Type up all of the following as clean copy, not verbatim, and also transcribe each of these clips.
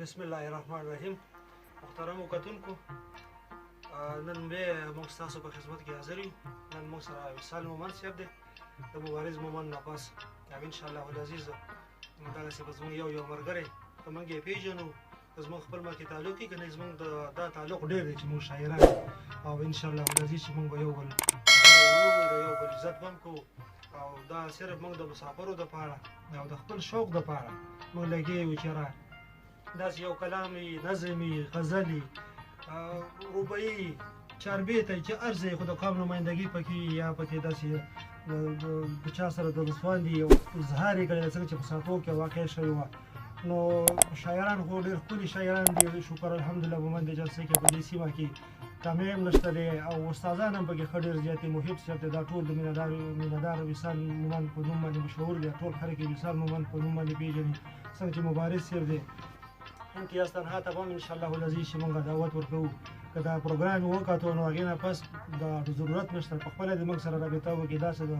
بسم الله الرحمن الرحیم. محترمو کتونکو، نن بیا موږ ستاسو په خدمت کې حاضر یو. نن موږ سره وصال مومند صاحب دی، د مبارز مومند نه پاس. انشاءالله العزیز دغسې به زموږ یو ملګری که موږ یې پېژنو، که زموږ خپل مخکې تعلق وي، که نه زموږ دا تعلق ډېر دی چې موږ شاعران او انشاءالله العزیز چې موږ به یو بل د یو بل عزت به هم کوو، او دا صرف موږ د مسافرو دپاره او د خپل شوق دپاره موږ لګیا یو چې را داسې یو کلام وي، نظم وي، غزل وي، رباعي، چاربیته چې هر ځای خو د قام نمایندګي پکې وي، یا پکې داسې د چا سره د رسوان دي او اظهار یې کړی څنګه چې په ساتو کې واقع شوې وه. نو شاعران خو ډېر ښکلي شاعران دي، شکر الحمدلله مومند جلسې کې په دې سیمه کې کامې هم نشته دی، او استادان هم پکې ښه ډېر زیات دي. محب صاحب دی، دا ټول د مینهدار وصال مومند په نوم باندې مشهور دی، ټول خلک یې وصال مومند په نوم باندې پېژني. څنګه چې مبارز صاحب دی امتیاز تنها ته به هم انشاءالله العزیز چې موږ دعوت ورکوو، که دا پروګرام یې وکتو نو هغې نه پس د ضرورت نشته پخپله د موږ سره رابطه وکړي. داسې د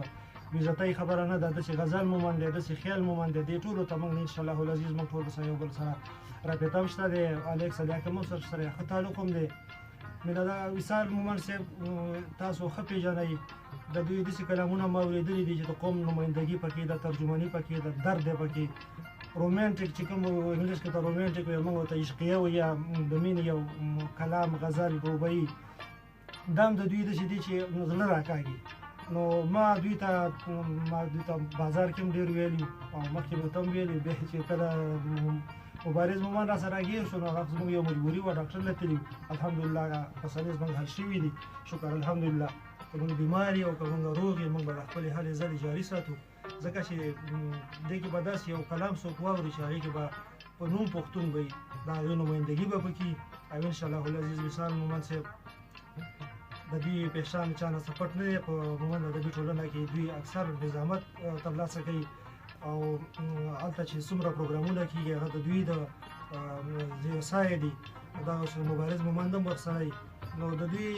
بېعزتۍ خبره نه ده، داسې غزل مومند دی، داسې خیال مومند دی، دې ټولو ته موږ انشاءالله العزیز موږ ټول سره یو بل سره رابطه هم شته دی. الیک صدیق هم سره ښه تعلق هم دی. وصال مومند صاحب تاسو ښه پېژنئ، د دوی داسې کلامونه ما اورېدلي دي چې د قوم نمایندګي پکې ده، ترجماني پکې ده، درد دی پکې، رومانټیک چې کوم انګلیس کې ته رومانټیک وایي، موږ ورته عشقیه وایي، یا د مینې یو کلام، غزل، رباعي، دا هم د دوی داسې دي چې زړه راکاږي. نو ما دوی ته بازار کې هم ډېر ویلي او مخکې مې ته هم ویلي، بیا چې کله مبارز مومند را سره راګیر شو نو هغه زموږ یو مجبوري وه، ډاکټر له تلي، الحمدلله مسلې زموږ حل شوي دي، شکر الحمدلله. که موږ بیمار یو که موږ روغ یو، موږ به د خپلې هلې ځلې جاري ساتو، ځکه چې دې کې به داسې یو کلام څوک واوري چې هغې کې به په نوم پښتون به وي، د هغې نمایندګي به پکې. او انشاءالله العزیز وصال مومند صاحب د دوی پېشان چا نه څه پټ نه دی، په مومند ادبي ټولنه کې دوی اکثر نظامت ترلاسه کوي، او هلته چې څومره پروګرامونه کېږي هغه د دوی د زیرسایه دي، دغسې مبارز مومند هم ورسره وي. نو د دوی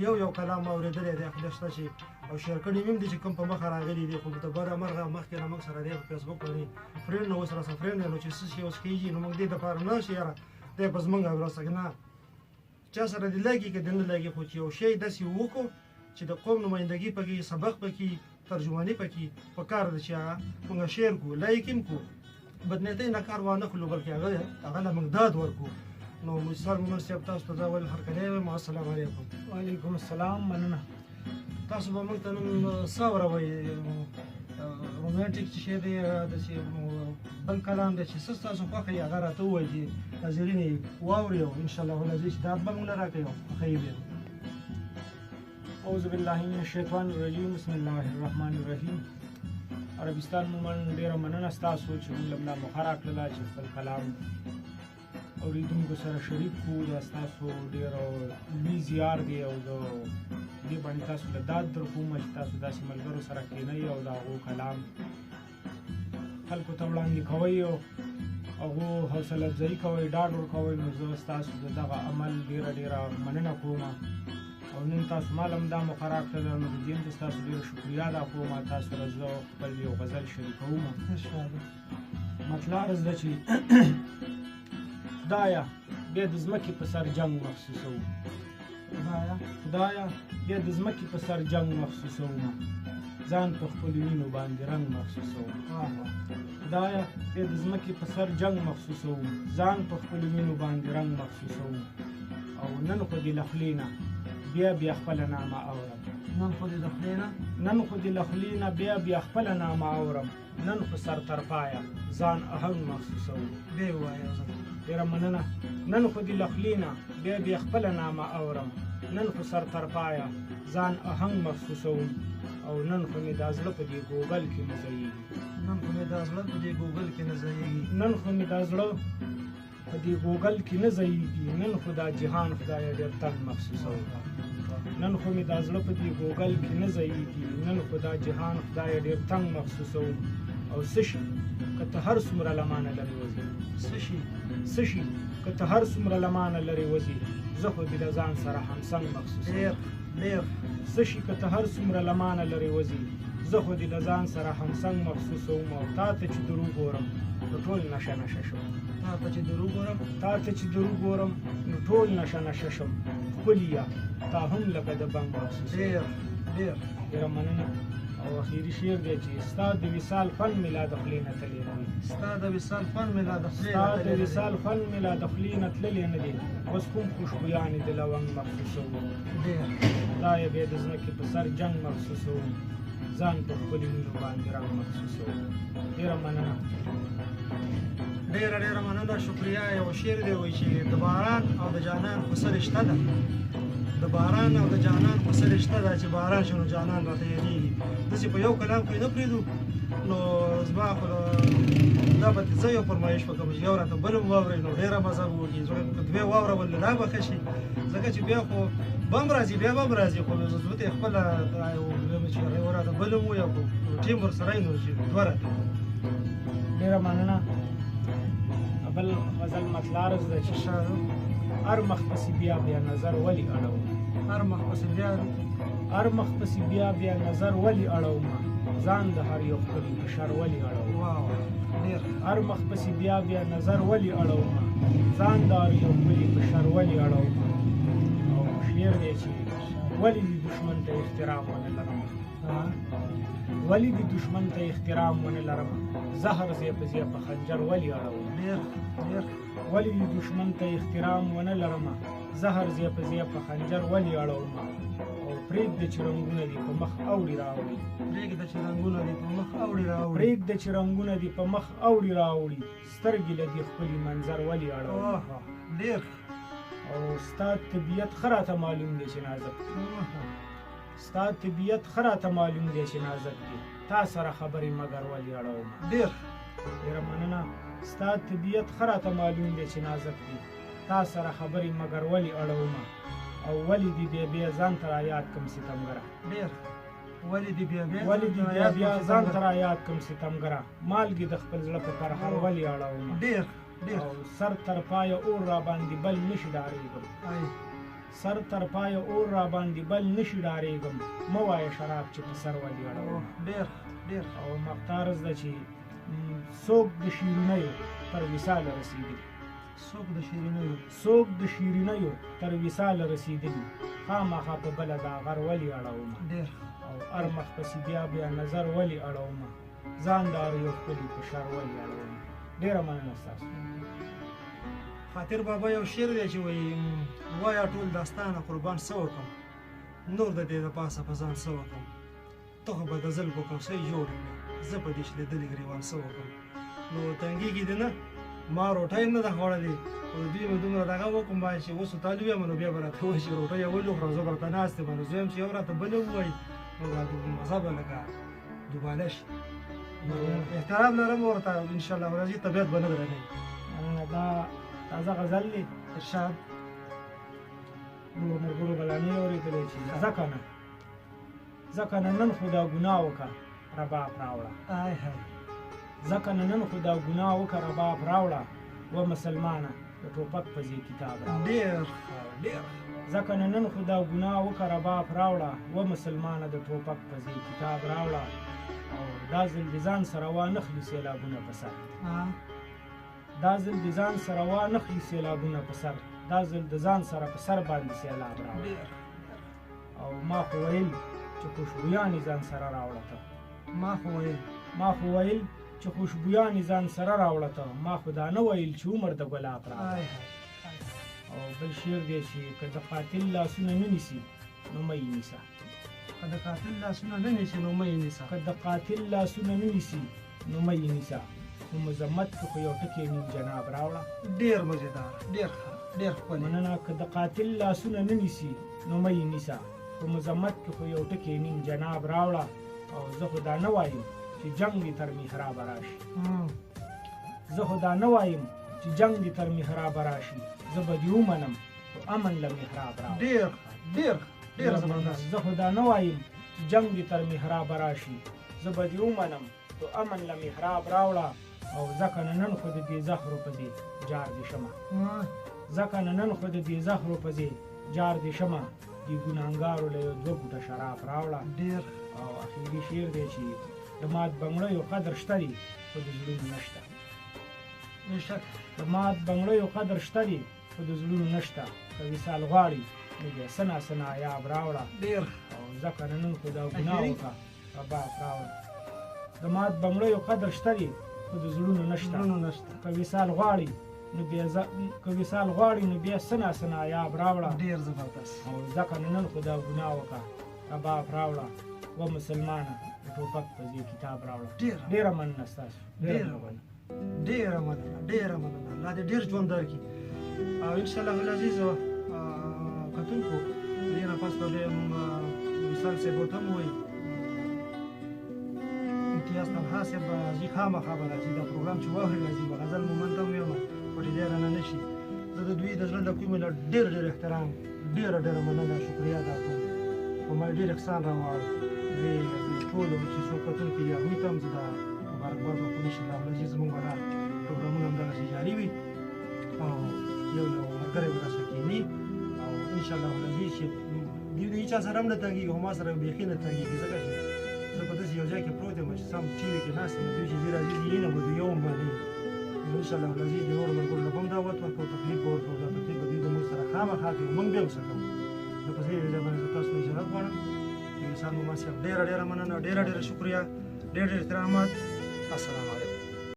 یو کلام ما اورېدلی دی، خدای شته چې او شیر کړي مې هم دي چې کوم په مخه راغلي دي، خو د بره مرغه مخکې نه موږ سره دی په فیسبوک باندې فرینډ نه اوس راسره فرینډ دی، نو چې څه شي اوس کېږي نو موږ دې دپاره نه چې یاره دی په زموږ راسره نه چا سره دې لګي که دې نه لګي، خو چې یو شی داسې وکړو چې د قوم نمایندګي پکې، سبق پکې، ترجماني پکې په کار ده چې هغه موږ شیر کړو، لایک هم کړو، بدنیتۍ نه کار وانه کړو، بلکې هغه له موږ داد ورکړو. نو وصال مومند صاحب تاسو ته زه ول هرکلی وایم. السلام علیکم. وعلیکم السلام. مننه. تاسو به موږ ته نن څه اورئ؟ رومانټیک چې شی دی، داسې بل کلام دی چې څه ستاسو خوښه وي هغه راته ووایئ چې ناظرین یې واوري، او انشاءالله العزیز دا به موږ له راکوي او خوښه یې وي. اعوذ بالله من الشیطان الرجیم. بسم الله الرحمن الرحیم. عربستان مومند ډېره مننه ستاسو چې موږ له ملا موخه راکړله چې خپل کلام اورېدونکو سره شریک کړو. دا ستاسو ډېر لوی زیار دی، او د دې باندې تاسو له داد در کومه چې تاسو داسې ملګرو سره کښېنئ او د هغو کلام خلکو ته وړاندې کوئ او هغو حوصله افزایي کوئ، ډاډ ورکوئ. نو زه ستاسو د دغه عمل ډېره مننه کوم، او نن تاسو مال هم دا موقع راکړله، نو د دې هم ستاسو ډېره شکریا ادا کوم. تاسو سره زه خپل یو غزل شریکوم. مطلب عرض ده چې خدایه بیا د ځمکې په سر جنګ محسوسوم، خدایه بیا د ځمکې په سر جنګ محسوسوم، ځان په خپلو وینو باندې رنګ محسوسوم، خدایه بیا د ځمکې په سر جنګ محسوسوم، ځان په خپلو وینو باندې رنګ محسوسوم. او نن خو دې له خولې نه بیا خپله نامه اورم، نن خو دې له خولې نه بیا خپله نامه اورم، نن خو سر تر پایه ځان اهنګ محسوسوم. بیا یې ووایه. ډېره مننه. نن خو دې له خولې نه بیا خپله نامه اورم، نن خو سر تر پایه ځان اهنګ محسوسوم، او نن خو مې دا زړه په دې ګوګل کې نه ځایېږي، نن خو مې دا زړه په دې ګوګل کې نه ځایېږي، نن خو مې دا زړه په دې ګوګل کې نه ځایېږي، نن خو دا جهان خدایه ډېر تنګ محسوسوم، نن خو مې دا زړه په دې ګوګل کې نه ځایېږي، نن خو دا جهان خدایه ډېر تنګ محسوسوم. او څه شي که ته هر څومره له مانه لرې وځې، څه شي که ته هر څومره له مانه لرې وځې، زه خو دې له ځان سره همسنګ محسوسوم. څه شي که ته هر څومره له مانه لرې وځې، زه خو دې له ځان سره همسنګ محسوسوم. او تا ته چې در وګورم نو ټول نشه شوم. تا ته چې درو ګورم تا ته چې درو ګورم نو ټول نشه نشه شم ښکلي یا تا هم لکه د بنګ محسوس ډېر ډېر ډېره مننه او اخیري شعر دی چې ستا د وصال فن مې لا د خولې نه تللی نه دی ستا د وصال فن مې لا د خولې ستا نه د تللی نه دی. وصال فن مې لا د خولې نه تللی نه دی اوس کوم خوشبویانې د لونګ محسوسوم ډېر دا یې بیا د ځمکې په سر جنګ محسوسوم ځان په ښکلي مینو باندې رنګ محسوسوم ډېره مننه ډېره ډېره مننه شکریا یو شعر دی وایي چې د باران او د جانان خو څه رشته ده د باران او د جانان خو څه رشته ده چې باران شو نو جانان راته یادېږي داسې په یو کلام کې نه پرېږدو نو زما خو دا به زه یو فرمایش وکړم چې یو راته بل هم واورئ نو ډېره مزه به وکړي که دوی واورول نو لا به ښه شي ځکه چې بیا خو به هم راځي بیا به هم راځي خو زه ته یې خپله چې یو راته بل هم ووایه خو ټیم ورسره یې نو چې دوه راته ډېره مننه بل غزل مطلارز ده چې هر مخ پسې بیا بیا نظر ولې اړوم هر مخ پسې بیا هر مخ پسې بیا بیا نظر ولې اړوم ځان د هر یو ښکلي په شر ولې اړوم واو ډېر هر مخ پسې بیا بیا نظر ولې اړوم ځان د هر یو ښکلي په شر ولې اړوم او شعر دی چې ولې دې دښمن ته احترام ونه لرم ولې دې دښمن ته احترام ونه لرم زهر زی په زی په خنجر ولې اړوم ډېر ډېر ولې دې دښمن ته احترام ونه لرم زهر زی په زی په خنجر ولې اړوم او پرېږده چې رنګونه دې په مخ اوړي راوړي پرېږده چې رنګونه دې په مخ اوړي راوړي پرېږده چې رنګونه دې په مخ اوړي راوړي سترګې له دې ښکلي منظر ولې اړوم ډېر او ستا طبیعت ښه راته معلوم دی چې نازک ستا طبیعت ښه راته معلوم دی چې نازک دی تا سره خبرې مګر ولې اړوم ډېر ډېره مننه ستا طبیعت ښه راته معلوم دی چې نازک دی تا سره خبرې مګر ولې اړوم او ولې دې بیا بیا ځان ته رایاد کړم ستمګره ډېر ولې دې بیا بیا ځان ته رایاد کړم ستمګره مالګې د خپل زړه په پرهر ولې اړوم ډېر ډېر او سر تر پایه اور را باندې بل نشي ډارېږم سر تر پایه اور را باندې بل نشي ډارېږم مه وایه شراب چې په سر ولې اړوم ډېر ډېر او مختارز ده چې څوک د شیرینیو تر وصاله رسېدلي څوک د شیرینیو څوک د شیرینیو تر وصاله رسېدلي خامخا په بله دا غر ولې اړوم ډېر او هر مخ پسې بیا بیا نظر ولې اړوم ځان د هر یو ښکلي په شر ولې اړوم ډېره مننه ستاسو خاطر بابا یو شعر دی چې وایي وایه ټول داستانه قربان څه وکړم نور د دې د پاسه په ځان څه وکړم ته خو به د زل په کوسۍ جوړ کړې زه په دې شلېدلې ګریوان څه وکړم نو تنګېږي دې نه ما روټۍ نه ده خوړلې او دوی مې دومره دغه وکړم باید چې اوس طالب یم نو بیا به راته وایي چې روټۍ یې ولې وخورم زه به راته ناست یم نو زه یم چې یو راته بله ووایي نو راته مزه به لکه دوباله شي نو احترام لرم ورته انشاءالله ورځي طبیعت به نه درنوي مننه دا تازه غزل دی ارشاد نور ملګرو به لا نه یې اورېدلی چې ځکه نه نن خو دا ګناه وکړه رباب راوړه ځکه نه نن خو دا ګناه وکړه رباب راوړه و مسلمانه د ټوپک په ځای کتاب راوړه ډېر ډېر ځکه نه نن خو دا ګناه وکړه رباب راوړه و مسلمانه د ټوپک په ځای کتاب راوړه او دا ځل د ځان سره وانخلي سیلابونه په سر دا ځل د ځان سره وانخلي سیلابونه په سر دا ځل د ځان سره په سر باندې سیلاب راوړه او ما خو ویل چې خوشبویانې ځان سره راوړه ته ما خو ویل چې خوشبویانې ځان سره راوړه ته ما خو دا نه ویل چې عمر د ګلاب راوړه او بل شعر دی چې که د قاتل لاسونه نه نیسي نو مه یې نیسه که د قاتل لاسونه نه نیسي نو مه یې نیسه که د قاتل لاسونه نه نیسي نو مه یې نیسه نو مذمت کې خو یو ټکی نیم جناب راوړه ډېر مزېدار ډېر ښه ډېر ښکلی مننه که د قاتل لاسونه نه نیسي نو مه یې نیسه په مذمت کې خو یو ټکی نیم جناب راوړه او زه خو دا نه وایم چې جنګ دې تر محرابه راشي زه خو دا نه وایم چې جنګ دې تر محرابه راشي زه به دې ومنم خو امن له محراب راوړه ډېر ډېر ډېر زبردست زه خو دا نه وایم چې جنګ دې تر محرابه راشي زه به دې ومنم خو امن له محراب راوړه او ځکه نه نن خو د دې زهرو په ځای جار دې شمه ځکه نه نن خو د دې زهرو په ځای جار دې شمه دې ګناهګارو له یو دوه ګوټه شراب راوړه ډېر او اخري شعر دی چې د مات بنګړیو قدر شته دی خو د زړونو نشته نشک د مات بنګړیو قدر شته دی خو د زړونو نشته که وصال غواړي نو بیا سنا سنا یاب راوړه ډېر او ځکه نن خو دا ګناه وکړه رباب راوړه د مات بنګړیو قدر شته دی خو د زړونو نشته که وصال غواړي نو بیا سنا سنا یاب راوړه ډېر زبردست او ځکه نن خو دا ګناه وکړه رباب راوړه و مسلمانه د ټوپک په ځای کتاب راوړه ډېره مننه ستاسو ډېره مننه الله دې ډېر ژوند درکړي او انشاءالله العزیز کتونکو دې نه پس به بیا موږ وصال صاحب ورته هم ووایو امتیاز طلحه صاحب به راځي خامخا به راځي دا پروګرام چې واوري راځي به غزل مومند هم ویم پټې دی رانه نه شي زه د دوی د زړه له کومې نه ډېر احترام ډېره مننه شکریا ادا کوم په ما ډېر احسان راواړو ټولو چې څوک کتونکي دي هغوی ته هم زه دا مبارکباد ورکوم انشاءالله العزیز زموږ به دا پروګرامونه همدغسې جاري وي او یو ملګری به راسره کښېني او انشاءالله العزیز چې دوی د هېچا سره هم نه تنګېږي خو ما سره بیخي نه تنګېږي ځکه چې زه په داسې یو ځای کې پروت یم چې سم ټي وي کې ناست یم دوی چې ځي راځي یې نه به دوی یو هم باندې نو انشاءالله العزیز د نورو ملګرو له به هم دا وت ورکړو تکلیف به ورکړو دا تکلیف به دوی د موږ سره خامخا کوي موږ بیا ورسره کوو نو په دې ځای باندې زه تاسو نه اجازت غواړم انسان مومند صاحب ډېره مننه ډېره شکریا ډېر احترامات السلام علیکم